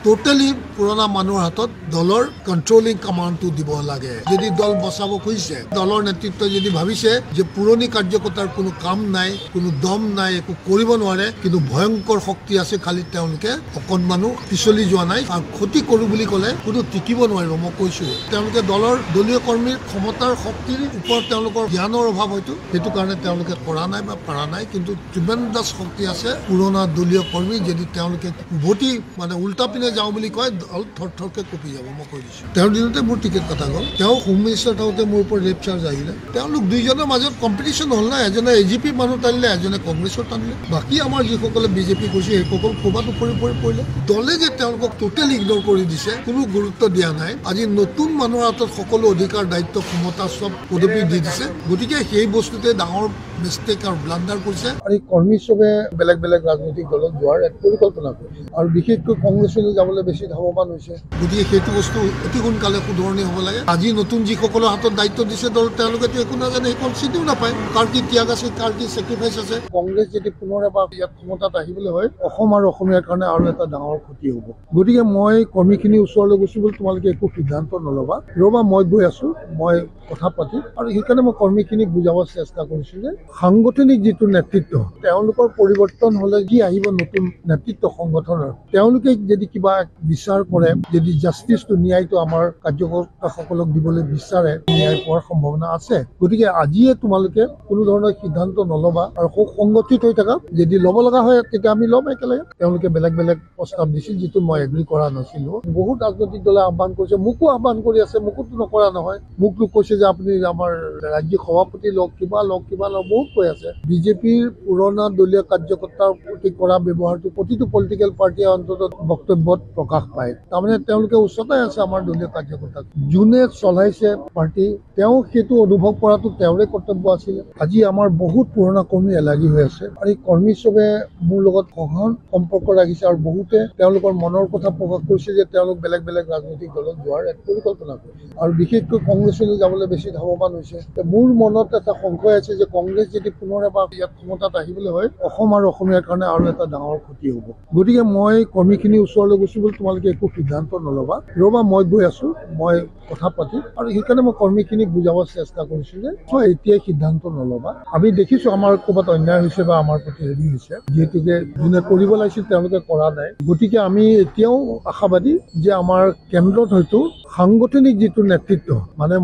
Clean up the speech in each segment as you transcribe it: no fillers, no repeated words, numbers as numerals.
Totally পুৰণা মানুহৰ হাতত দলৰ কন্ট্ৰলিং কমাণ্ডটো দিব লাগে। যদি দল বচাব খুজিছে, দলৰ নেতৃত্বই যদি ভাবিছে যে পুৰণি কাৰ্যকৰ্তাৰ কোনো কাম নাই, কোনো দম নাই, একো কৰিব নোৱাৰে, কিন্তু ভয়ংকৰ শক্তি আছে, খালি তেওঁলোকে অকণমানো পিছলি যোৱা নাই। আৰু ক্ষতি কৰোঁ বুলি ক'লে কোনো টিকিব নোৱাৰিব। মই কৈছোঁ, তেওঁলোকে দলীয় কৰ্মীৰ ক্ষমতাৰ শক্তিৰ ওপৰত তেওঁলোকৰ জ্ঞানৰ অভাৱ হয়তো, সেইটো কাৰণে তেওঁলোকে কৰা নাই বা পাৰা নাই। কিন্তু ট্ৰিমেণ্ডাছ শক্তি আছে পুৰণা দলীয় কৰ্মী। যদি তেওঁলোকে উভতি উল্টা পিনে যাওঁ বুলি কয়, দল থৰথৰকে কঁপি যাব। মই কৈ দিছোঁ, তেওঁৰ দিনতে মোৰ টিকেট কটা গ'ল। তেওঁ হোম মিনিষ্টাৰ থাকোঁতে মোৰ ওপৰত ৰেপ চাৰ্জ আহিলে। তেওঁলোক দুইজনৰ মাজত কম্পিটিশ্যন হ'ল না, এজনে AGP মানুহ টানিলে, এজনে কংগ্ৰেছৰ টানিলে। বাকী আমাৰ যিসকলে বিজেপি কৰিছে সেইসকল ক'ৰবাত উপৰি পৰিলে। দলে যে তেওঁলোকক টোটেল ইগন'ৰ কৰি দিছে, কোনো গুৰুত্ব দিয়া নাই। আজি নতুন মানুহৰ হাতত সকলো অধিকাৰ, দায়িত্ব, ক্ষমতা চব পদবী দি দিছে। গতিকে সেই বস্তুতে ডাঙৰ মিষ্টেক আৰু ব্লাণ্ডাৰ কৰিছে। আৰু কৰ্মী চবে বেলেগ বেলেগ ৰাজনৈতিক দলত যোৱাৰ এক পৰিকল্পনা কৰিছে, আৰু বিশেষকৈ কংগ্ৰেছলৈ যাবলৈ বেছি ধাৱমান হৈছে। গতিকে সেইটো বস্তু অতি সোনকালে শুধৰণি হ'ব লাগে। আজি নতুন যিসকলৰ হাতত দায়িত্ব দিছে দল, তেওঁলোকেতো একো নাজানে, সেইখন চিনিও নাপায় কাৰ কি ত্যাগ আছে, কাৰ কি চেক্ৰিফাইচ আছে। কংগ্ৰেছ যদি পুনৰ এবাৰ ইয়াত ক্ষমতাত আহিবলৈ হয়, অসম আৰু অসমীয়াৰ কাৰণে আৰু এটা ডাঙৰ ক্ষতি হ'ব। গতিকে মই কৰ্মীখিনিৰ ওচৰলৈ গৈছোঁ বুলি তোমালোকে একো সিদ্ধান্ত নল'বা, ৰ'বা, মই গৈ আছোঁ, মই কথা পাতিম। আৰু সেইকাৰণে মই কৰ্মীখিনিক বুজাব চেষ্টা কৰিছোঁ যে সাংগঠনিক যিটো নেতৃত্ব, তেওঁলোকৰ পৰিৱৰ্তন হ'লে যি আহিব নতুন নেতৃত্ব সংগঠনৰ, তেওঁলোকে যদি কিবা বিচাৰ কৰে, যদি জাষ্টিছটো, ন্যায়টো আমাৰ কাৰ্যকৰ্তাসকলক দিবলৈ বিচাৰে, ন্যায় পোৱাৰ সম্ভাৱনা আছে। গতিকে আজিয়ে তোমালোকে কোনো ধৰণৰ সিদ্ধান্ত নল'বা আৰু খুব সংগঠিত হৈ থাকা। যদি ল'ব লগা হয় তেতিয়া আমি ল'ম একেলগে। তেওঁলোকে বেলেগ বেলেগ প্ৰস্তাৱ দিছিল, যিটো মই এগ্ৰী কৰা নাছিলোঁ। বহুত ৰাজনৈতিক দলে আহ্বান কৰিছে, মোকো আহ্বান কৰি আছে, মোকোতো নকৰা নহয়। মোকতো কৈছে যে আপুনি আমাৰ ৰাজ্যিক সভাপতি লওক, কিবা লওক, বহুত কৈ আছে। বিজেপিৰ পুৰণা দলীয় কাৰ্যকৰ্তাৰ প্ৰতি কৰা ব্যৱহাৰটো প্ৰতিটো পলিটিকেল পাৰ্টীয়ে অন্ততঃ বক্তব্যত প্ৰকাশ পায়। তাৰমানে তেওঁলোকে উচ্চতাই আছে আমাৰ দলীয় কাৰ্যকৰ্তাক। যোনে চলাইছে পাৰ্টি, তেওঁ সেইটো অনুভৱ কৰাটো তেওঁৰে কৰ্তব্য আছিলে। আজি আমাৰ বহুত পুৰণা কৰ্মী এলাগী হৈ আছে, আৰু এই কৰ্মী চবে মোৰ লগত সঘন সম্পৰ্ক ৰাখিছে, আৰু বহুতে তেওঁলোকৰ মনৰ কথা প্ৰকাশ কৰিছে যে তেওঁলোক বেলেগ বেলেগ ৰাজনৈতিক দলত যোৱাৰ এক পৰিকল্পনা কৰিছে, আৰু বিশেষকৈ কংগ্ৰেছলৈ যাবলৈ বেছি ধাৱমান হৈছে। মোৰ মনত এটা সংশয় আছে যে কংগ্ৰেছ যদি পুনৰ এবাৰ ইয়াত ক্ষমতাত আহিবলৈ হয়, অসম আৰু অসমীয়াৰ কাৰণে আৰু এটা ডাঙৰ ক্ষতি হ'ব। গতিকে মই কৰ্মীখিনিৰ ওচৰলৈ গৈছোঁ বুলি তোমালোকে একো সিদ্ধান্ত নল'বা, ৰ'বা, মই গৈ আছোঁ, মই কথা পাতিম। আৰু সেইকাৰণে মই কৰ্মীখিনিক বুজাব চেষ্টা কৰিছোঁ যে এতিয়াই সিদ্ধান্ত নল'বা। আমি দেখিছোঁ আমাৰ ক'ৰবাত অন্যায় হৈছে বা আমাৰ প্ৰতি হেৰি হৈছে, যিহেতুকে যোনে কৰিব লাগিছিল তেওঁলোকে কৰা নাই। গতিকে আমি এতিয়াও আশাবাদী যে আমাৰ কেন্দ্ৰত হয়তো সাংগঠনিক যিটো নেতৃত্ব,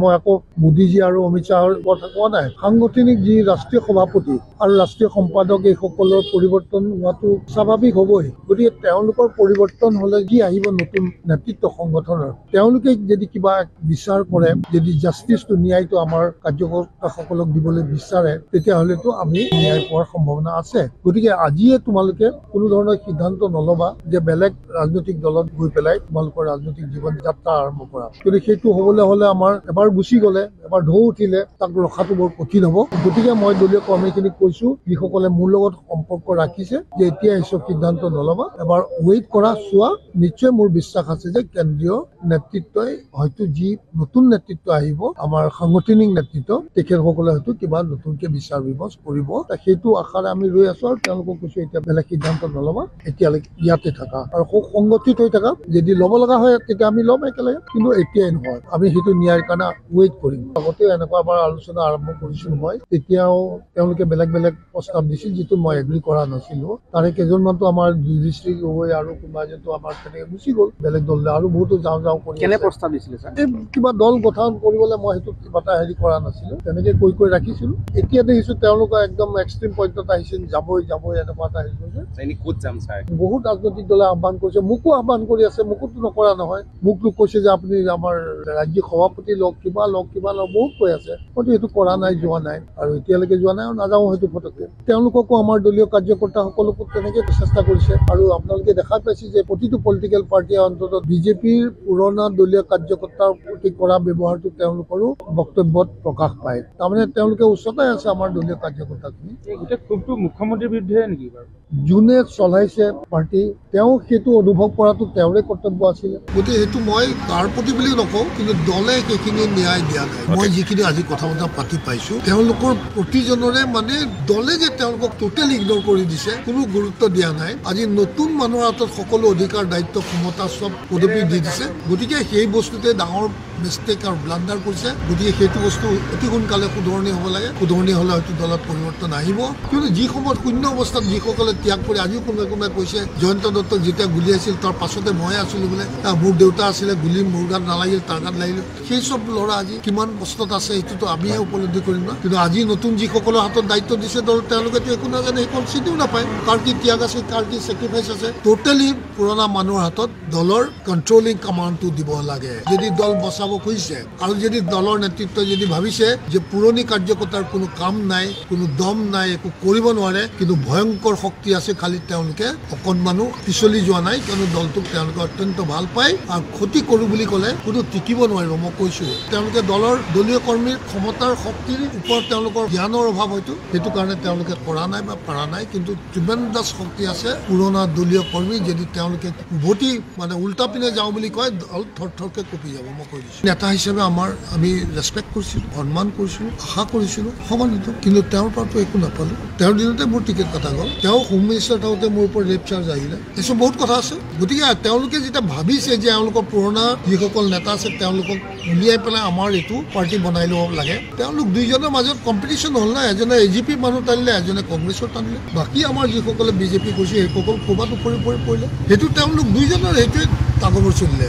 মই আকৌ মোদীজী আৰু অমিত শ্বাহৰ কথা কোৱা নাই, সাংগঠনিক যি ৰাষ্ট্ৰীয় সভাপতি আৰু ৰাষ্ট্ৰীয় সম্পাদক, এইসকলৰ পৰিৱৰ্তন হোৱাটো স্বাভাৱিক হ'বই। গতিকে তেওঁলোকৰ পৰিৱৰ্তন হ'লে যি আহিব নতুন নেতৃত্ব সংগঠনৰ, তেওঁলোকে যদি কিবা বিচাৰ কৰে, যদি জাষ্টিছটো, ন্যায়টো আমাৰ কাৰ্যকৰ্তাসকলক দিবলৈ বিচাৰে, তেতিয়াহ'লেতো আমি ন্যায় পোৱাৰ সম্ভাৱনা আছে। গতিকে আজিয়ে তোমালোকে কোনো ধৰণৰ সিদ্ধান্ত নল'বা যে বেলেগ ৰাজনৈতিক দলত গৈ পেলাই তোমালোকৰ ৰাজনৈতিক জীৱন যাত্ৰা আৰম্ভ কৰা। কিন্তু সেইটো হ'বলৈ হ'লে আমাৰ এবাৰ গুচি গ'লে, এবাৰ ঢৌ উঠিলে তাক ৰখাটো বৰ কঠিন হ'ব। গতিকে মই দলীয় কৰ্মীখিনিক কৈছোঁ, যিসকলে মোৰ লগত সম্পৰ্ক ৰাখিছে, যে এতিয়া এইচব সিদ্ধান্ত নল'বা, এবাৰ ৱেইট কৰা, চোৱা। নিশ্চয় মোৰ বিশ্বাস আছে যে কেন্দ্ৰীয় নেতৃত্বই হয়তো যি নতুন নেতৃত্ব আহিব, আমাৰ সাংগঠনিক নেতৃত্ব, তেখেতসকলে হয়তো কিবা নতুনকে বিচাৰ বিমৰ্শ কৰিব। সেইটো আশাৰে আমি ৰৈ আছোঁ, আৰু তেওঁলোকক কৈছোঁ এতিয়া বেলেগ সিদ্ধান্ত নল'বা, এতিয়ালৈকে ইয়াতে থাকা আৰু খুব সংগঠিত হৈ থাকা। যদি ল'ব লগা হয় তেতিয়া আমি ল'ম একেলগে, কিন্তু এতিয়াই নহয়। আমি সেইটো ন্যায়ৰ কাৰণে ৱেইট কৰিম। আগতেও এনেকুৱা এবাৰ আলোচনা আৰম্ভ কৰিছিলোঁ মই, তেতিয়াও তেওঁলোকে বেলেগ বেলেগ প্ৰস্তাৱ দিছিল, যিটো মই এগ্ৰী কৰা নাছিলোঁ। তাৰে কেইজনমানতো আমাৰ যুধিষ্ঠিৰ গগৈ আৰু কোনোবা এজনতো আমাৰ তেনেকে গুচি গ'ল বেলেগ দললৈ, আৰু বহুতো যাওঁ কৰি। কেনে প্ৰস্তাৱ দিছিলে ছাৰ? এই কিবা দল গঠন কৰিবলৈ মই সেইটো কিবা এটা হেৰি কৰা নাছিলোঁ, তেনেকে কৈ ৰাখিছিলোঁ। এতিয়া দেখিছোঁ তেওঁলোকে একদম এক্সট্ৰিম পইণ্টত আহিছে, যাবই এনেকুৱা এটা হেৰি কৰিছে। ক'ত যাম ছাৰ? বহুত ৰাজনৈতিক দলে আহ্বান কৰিছে, মোকো আহ্বান কৰি আছে, মোকোতো নকৰা নহয়। মোকতো কৈছে যে আপুনি আমাৰ ৰাজ্যিক সভাপতি লওক, কিবা লওক, বহুত কৈ আছে। মইতো এইটো কৰা নাই, যোৱা নাই, আৰু এতিয়ালৈকে যোৱা নাই, আৰু নাযাওঁ হয়তো ফটককে। তেওঁলোককো আমাৰ দলীয় কাৰ্যকৰ্তাসকলকো তেনেকে চেষ্টা কৰিছে, আৰু আপোনালোকে দেখা পাইছে যে প্ৰতিটো পলিটিকেল পাৰ্টীয়ে অন্ততঃ বিজেপিৰ পুৰণা দলীয় কাৰ্যকৰ্তাৰ প্ৰতি কৰা ব্যৱহাৰটো তেওঁলোকৰো বক্তব্যত প্ৰকাশ পায়। তাৰমানে তেওঁলোকে উচ্চতাই আছে আমাৰ দলীয় কাৰ্যকৰ্তাখিনি। গোটেই ক্ষোভটো মুখ্যমন্ত্ৰীৰ বিৰুদ্ধে নেকি বাৰু? যোনে চলাইছে পাৰ্টি তেওঁ সেইটো অনুভৱ কৰাটো তেওঁৰে কৰ্তব্য আছিলে। গতিকে সেইটো মই তাৰ প্ৰতি বুলি নকওঁ, কিন্তু দলে সেইখিনি ন্যায় দিয়া নাই। মই যিখিনি আজি কথা বতৰা পাতি পাইছো, তেওঁলোকৰ প্ৰতিজনৰে মানে দলে যে তেওঁলোকক টোটেলি ইগনোৰ কৰি দিছে, কোনো গুৰুত্ব দিয়া নাই। আজি নতুন মানুহৰ হাতত সকলো অধিকাৰ, দায়িত্ব, ক্ষমতা চব পদবী দি দিছে। গতিকে সেই বস্তুতে ডাঙৰ মিষ্টেক আৰু ব্লাণ্ডাৰ কৰিছে। গতিকে সেইটো বস্তু অতি সোনকালে শুধৰণি হ'ব লাগে। শুধৰণি হ'লে হয়তো দলত পৰিৱৰ্তন আহিব। কিন্তু যি সময়ত শূন্য অৱস্থাত যিসকলে ত্যাগ কৰি, আজিও কোনোবাই কৈছে জয়ন্ত দত্তক যেতিয়া গুলি আছিল তাৰ পাছতে মই আছিলো বোলে, মোৰ দেউতা আছিলে, গুলি মোৰ গাত নালাগিল, তাৰ গাত লাগিল। সেই চব ল'ৰা আজি কিমান কষ্টত আছে সেইটোতো আমিহে উপলব্ধি কৰিম ন। কিন্তু আজি নতুন যিসকলৰ হাতত দায়িত্ব দিছে দল, তেওঁলোকেতো একো নাজানে, সেইখন চিনিও নাপায় কাৰ কি ত্যাগ আছে, কাৰ কি চেক্ৰিফাইচ আছে। টোটেলি পুৰণা মানুহৰ হাতত দলৰ কণ্ট্ৰলিং কামাণ্ডটো দিব লাগে। যদি দল বচাব খুজিছে আৰু যদি দলৰ নেতৃত্বই যদি ভাবিছে যে পুৰণি কাৰ্যকৰ্তাৰ কোনো কাম নাই, কোনো দম নাই, একো কৰিব নোৱাৰে, কিন্তু ভয়ংকৰ শক্তি আছে, খালি তেওঁলোকে অকণমানো পিছলি যোৱা নাই। কিয়নো দলটোক তেওঁলোকে অত্যন্ত ভাল পায় আৰু ক্ষতি কৰোঁ বুলি ক'লে কোনো টিকিব নোৱাৰিব। মই কৈছো তেওঁলোকে দলীয় কৰ্মীৰ ক্ষমতাৰ শক্তিৰ ওপৰত তেওঁলোকৰ জ্ঞানৰ অভাৱ হয়তো, সেইটো কাৰণে তেওঁলোকে কৰা নাই বা পাৰা নাই। কিন্তু ট্ৰিমেণ্ডাছ শক্তি আছে পুৰণা দলীয় কৰ্মী। যদি তেওঁলোকে উভতি মানে উল্টা পিনে যাওঁ বুলি কয়, দল থৰথৰকে কঁপি যাব। মই কৈ দিছোঁ, নেতা হিচাপে আমি ৰেচপেক্ট কৰিছিলোঁ, সন্মান কৰিছিলোঁ, আশা কৰিছিলোঁ, সমানিত। কিন্তু তেওঁৰ পৰাতো একো নাপালোঁ। তেওঁৰ দিনতে মোৰ টিকেট কটা গ'ল। তেওঁ হোম মিনিষ্টাৰ থাকোঁতে মোৰ ওপৰত ৰেপ চাৰ্জ আহিলে। এইচব বহুত কথা আছে। গতিকে তেওঁলোকে যেতিয়া ভাবিছে যে এওঁলোকৰ পুৰণা যিসকল নেতা আছে তেওঁলোকক উলিয়াই পেলাই আমাৰ এইটো পাৰ্টি বনাই ল'ব লাগে, তেওঁলোক দুইজনৰ মাজত কম্পিটিশ্যন হ'ল না। এজনে AGP মানুহ টানিলে, এজনে কংগ্ৰেছৰ টানিলে। বাকী আমাৰ যিসকলে BJP কৰিছে সেইসকল ক'ৰবাত উপৰি পৰিলে। সেইটো তেওঁলোক দুইজনৰ সেইটোৱে কাগজৰ চলিলে।